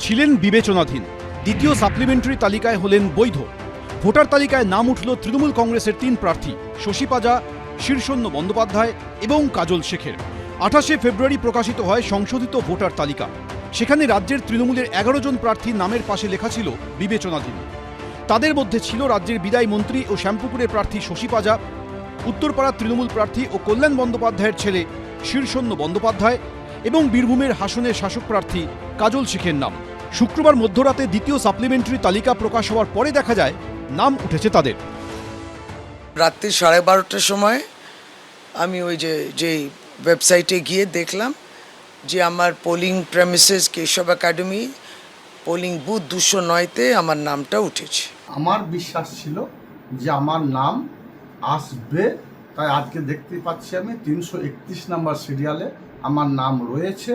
ছিলেন বিবেচনাধীন, দ্বিতীয় সাপ্লিমেন্টারি তালিকায় হলেন বৈধ। ভোটার তালিকায় নাম উঠল তৃণমূল কংগ্রেসের 3 প্রার্থী শশী পাজা, শীর্ষণ্য বন্দ্যোপাধ্যায় এবং কাজল শেখের। 28শে ফেব্রুয়ারি প্রকাশিত হয় সংশোধিত ভোটার তালিকা। সেখানে রাজ্যের তৃণমূলের 11 জন প্রার্থীর নামের পাশে লেখা ছিল বিবেচনাধীন। তাদের মধ্যে ছিল রাজ্যের বিদায়ী মন্ত্রী ও শ্যামপুকুরের প্রার্থী শশী পাজা, উত্তরপাড়ার তৃণমূল প্রার্থী ও কল্যাণ বন্দ্যোপাধ্যায়ের ছেলে শীর্ষণ্য বন্দ্যোপাধ্যায় এবং বীরভূমের হাসনের শাসক প্রার্থী কাজল শেখের নাম। শুক্রবার মধ্যরাতে দ্বিতীয় সাপ্লিমেন্টারি তালিকা প্রকাশ হওয়ার পরে দেখা যায় নাম উঠেছে তাদের। রাত্রি 12:30টার সময় আমি ওই যে ওয়েবসাইটে গিয়ে দেখলাম যে আমার polling premises Keshab academy polling booth 209-তে আমার নামটা উঠেছে। আমার বিশ্বাস ছিল যে আমার নাম আসবে, তাই আজকে দেখতে পাচ্ছি আমি 331 নম্বর সিরিয়ালে আমার নাম রয়েছে।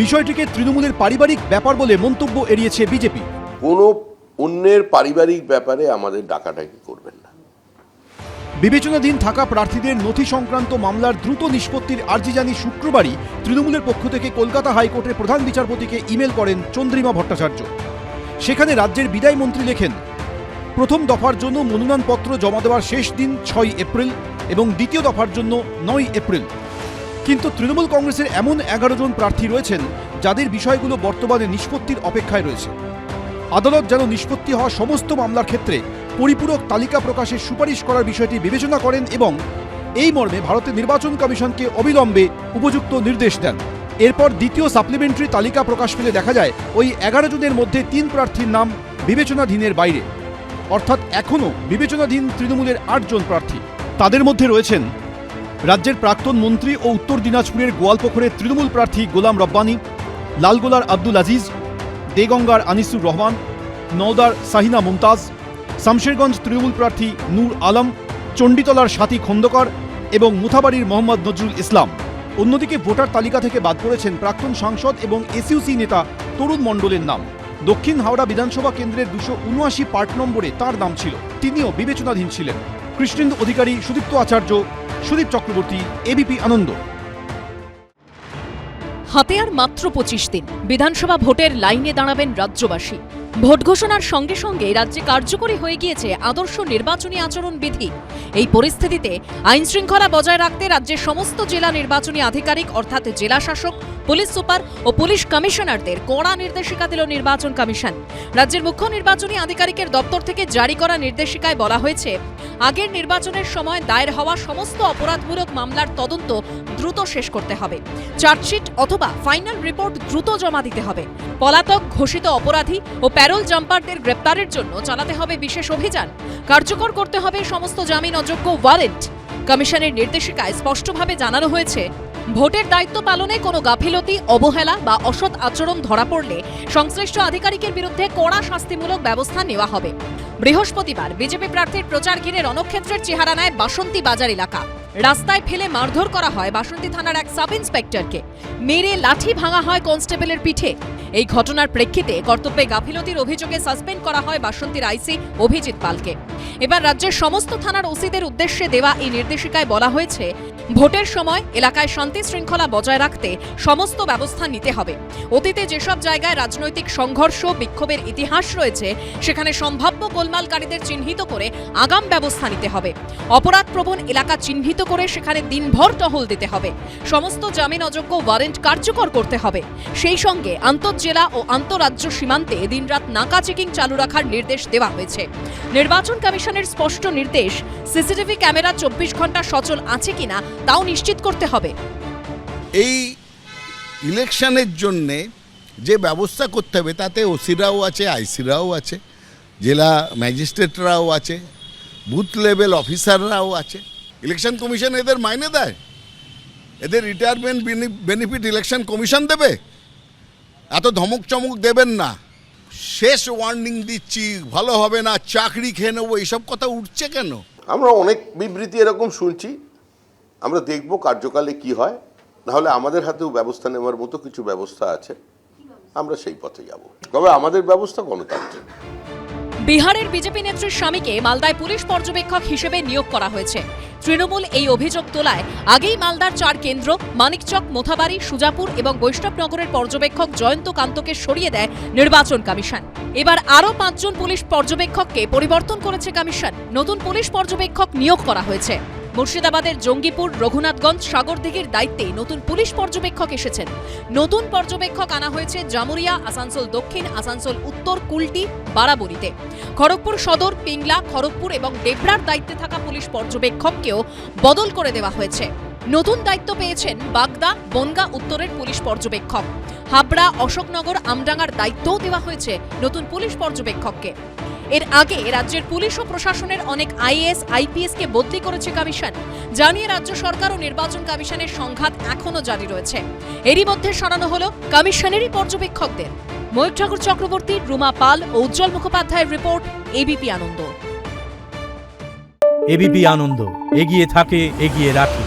বিষয়টিকে তৃণমূলের পারিবারিক ব্যাপার বলে মন্তব্য এড়িয়েছে বিজেপি। কোনো অন্যের পারিবারিক ব্যাপারে আমাদের ডাকাডাকি করবেন না। বিবেচনাধীন থাকা প্রার্থীদের নথি সংক্রান্ত মামলার দ্রুত নিষ্পত্তির আর্জি জানিয়ে শুক্রবারই তৃণমূলের পক্ষ থেকে কলকাতা হাইকোর্টের প্রধান বিচারপতিকে ইমেল করেন চন্দ্রিমা ভট্টাচার্য। সেখানে রাজ্যের বিদায়ী মন্ত্রী লেখেন, প্রথম দফার জন্য মনোনয়নপত্র জমা দেওয়ার শেষ দিন 6 এপ্রিল এবং দ্বিতীয় দফার জন্য 9 এপ্রিল। কিন্তু তৃণমূল কংগ্রেসের এমন 11 জন প্রার্থী রয়েছেন যাদের বিষয়গুলো বর্তমানে নিষ্পত্তির অপেক্ষায় রয়েছে। আদালত যেন নিষ্পত্তি হওয়া সমস্ত মামলার ক্ষেত্রে পরিপূরক তালিকা প্রকাশের সুপারিশ করার বিষয়টি বিবেচনা করেন এবং এই মর্মে ভারতের নির্বাচন কমিশনকে অবিলম্বে উপযুক্ত নির্দেশ দেন। এরপর দ্বিতীয় সাপ্লিমেন্টারি তালিকা প্রকাশ পেলে দেখা যায় ওই 11 জনের মধ্যে 3 প্রার্থীর নাম বিবেচনাধীনের বাইরে, অর্থাৎ এখনও বিবেচনাধীন তৃণমূলের 8 জন প্রার্থী। তাদের মধ্যে রয়েছেন রাজ্যের প্রাক্তন মন্ত্রী ও উত্তর দিনাজপুরের গোয়ালপুকুরের তৃণমূল প্রার্থী গোলাম রব্বানী, লালগোলার আব্দুল আজিজ, দেগঙ্গার আনিসুর রহমান, নওদার সাহিনা মুমতাজ, শামশেরগঞ্জ তৃণমূল প্রার্থী নূর আলম, চণ্ডীতলার সাথী খন্দকার এবং মুথাবাড়ির মোহাম্মদ নজরুল ইসলাম। অন্যদিকে ভোটার তালিকা থেকে বাদ পড়েছেন প্রাক্তন সাংসদ এবং এসইউসি নেতা তরুণ মণ্ডলের নাম। দক্ষিণ হাওড়া বিধানসভা কেন্দ্রের 279 পার্ট নম্বরে তার নাম ছিল, তিনিও বিবেচনাধীন ছিলেন। কৃষ্ণেন্দু অধিকারী, সুদীপ্ত আচার্য, সুদীপ চক্রবর্তী, এবিপি আনন্দ। হাতে আর মাত্র 25 দিন বিধানসভা ভোটের লাইনে দাঁড়াবেন রাজ্যবাসী। ভোট ঘোষণার সঙ্গে সঙ্গে রাজ্যে কার্যকরী হয়ে গিয়েছে আদর্শ নির্বাচনী আচরণ বিধি। এই পরিস্থিতিতে আইন শৃঙ্খলা বজায় রাখতে রাজ্যের সমস্ত জেলা নির্বাচনী আধিকারিক অর্থাৎ জেলা শাসক, পুলিশ সুপার ও পুলিশ কমিশনারদের কড়া নির্দেশিকা দিল নির্বাচন কমিশন। রাজ্যের মুখ্য নির্বাচনী আধিকারিকের দপ্তর থেকে জারি করা নির্দেশিকায় বলা হয়েছে, আগের নির্বাচনের সময় দায়ের হওয়া সমস্ত অপরাধমূলক মামলার তদন্ত দ্রুত শেষ করতে হবে। চার্জশিট অথবা ফাইনাল রিপোর্ট দ্রুত জমা দিতে হবে। পলাতক, ঘোষিত অপরাধী ও প্যারোল জাম্পারদের গ্রেপ্তারের জন্য চালাতে হবে বিশেষ অভিযান। কার্যকর করতে হবে সমস্ত জামিন অযোগ্য ওয়ারেন্ট। কমিশনের নির্দেশিকায় স্পষ্টভাবে জানানো হয়েছে, ভোটের দায়িত্ব পালনে কোনো গাফিলতি, অবহেলা বা অসৎ আচরণ ধরা পড়লে সংশ্লিষ্ট আধিকারিকের বিরুদ্ধে কড়া শাস্তিমূলক ব্যবস্থা নেওয়া হবে। বৃহস্পতিবার বিজেপি প্রার্থীর প্রচার ঘিরে রণক্ষেত্রের চেহারা নেয় বাসন্তী বাজার এলাকা। রাস্তায় ফেলে মারধর করা হয় বাসন্তী থানার এক সাব ইন্সপেক্টরকে, মেরে লাঠি ভাঙা হয় কনস্টেবলের পিঠে। এই ঘটনার প্রেক্ষিতে কর্তব্যে গাফিলতির অভিযোগে সাসপেন্ড করা হয় বাসন্তীর আইসি অভিজিৎ পালকে। এবার রাজ্যের সমস্ত থানার ওসিদের উদ্দেশ্যে দেওয়া এই নির্দেশিকায় বলা হয়েছে, ভোটের সময় এলাকায় শান্তি শৃঙ্খলা বজায় রাখতে সমস্ত ব্যবস্থা নিতে হবে। অতীতে যেসব জায়গায় রাজনৈতিক সংঘর্ষ, বিক্ষোভের ইতিহাস রয়েছে সেখানে সম্ভাব্য গোলমালকারীদের চিহ্নিত করে আগাম ব্যবস্থা নিতে হবে। অপরাধপ্রবণ এলাকা চিহ্নিত করে সেখানে দিনভর টহল দিতে হবে। সমস্ত জামিন অযোগ্য ওয়ারেন্ট কার্যকর করতে হবে। সেই সঙ্গে আন্তঃজেলা ও আন্তঃরাজ্য সীমান্তে দিনরাত নাকা চেকিং চালু রাখার নির্দেশ দেওয়া হয়েছে। নির্বাচন কমিশনের স্পষ্ট নির্দেশ, সিসিটিভি ক্যামেরা 24 ঘন্টা সচল আছে কিনা তাও নিশ্চিত করতে হবে। এই ইলেকশনের জন্যে যে ব্যবস্থা করতে হবে তাতে ওসিরাও আছে, আইসিরাও আছে, জেলা ম্যাজিস্ট্রেটরাও আছে, বুথ লেভেল অফিসাররাও আছে। ইলেকশন কমিশন এদের মাইনে দেয়? এদের রিটায়ারমেন্ট বেনিফিট ইলেকশন কমিশন দেবে? এত ধমক চমক দেবেন না। শেষ ওয়ার্নিং দিচ্ছি, ভালো হবে না, চাকরি খেয়ে নেবো, এইসব কথা উঠছে কেন? আমরা অনেক বিবৃতি এরকম শুনছি, আমরা দেখব কার্যকালে কি হয়। নাহলে আমাদের হাতেও ব্যবস্থা নেওয়ার মতো কিছু ব্যবস্থা আছে, আমরা সেই পথে যাব। তবে আমাদের ব্যবস্থা গণতান্ত্রিক। বিহারের বিজেপি নেত্রীর স্বামীকে মালদায় পুলিশ পর্যবেক্ষক হিসেবে নিয়োগ করা হয়েছে। তৃণমূল এই অভিযোগ তোলায় আগেই মালদার 4 কেন্দ্র মানিকচক, মোথাবাড়ি, সুজাপুর এবং বৈষ্ণবনগরের পর্যবেক্ষক জয়ন্ত কান্তকে সরিয়ে দেয় নির্বাচন কমিশন। এবার আরও 5 জন পুলিশ পর্যবেক্ষককে পরিবর্তন করেছে কমিশন। নতুন পুলিশ পর্যবেক্ষক নিয়োগ করা হয়েছে। মুর্শিদাবাদের জঙ্গিপুর, রঘুনাথগঞ্জ, সাগরদিঘির দায়িত্বে নতুন পুলিশ পর্যবেক্ষক এসেছেন। নতুন পর্যবেক্ষক আনা হয়েছে জামুরিয়া, আসানসোল দক্ষিণ, আসানসোল উত্তর, কুলটি, বারাবরীতে। খড়গপুর সদর, পিংলা, খড়গপুর এবং ডেবরার দায়িত্বে থাকা পুলিশ পর্যবেক্ষককেও বদল করে দেওয়া হয়েছে। নতুন দায়িত্ব পেয়েছেন বাগদা, বনগা উত্তরের পুলিশ পর্যবেক্ষক। হাবড়া, অশোকনগর, আমডাঙ্গার দায়িত্বও দেওয়া হয়েছে নতুন পুলিশ পর্যবেক্ষককে। এর আগে রাজ্যের পুলিশ ও প্রশাসনের অনেক আইএএস, আইপিএসকে বদলি করেছে কমিশন। জানিয়ে রাজ্য সরকার ও নির্বাচন কমিশনের সংঘাত এখনো জারি রয়েছে। এরই মধ্যে সরানো হলো কমিশনেরই পর্যবেক্ষকদের। ময়ূর ঠাকুর চক্রবর্তী, রুমা পাল ও উজ্জ্বল মুখোপাধ্যায়ের রিপোর্ট, এবিপি আনন্দ। এবিপি আনন্দ, এগিয়ে থাকে, এগিয়ে রাখে।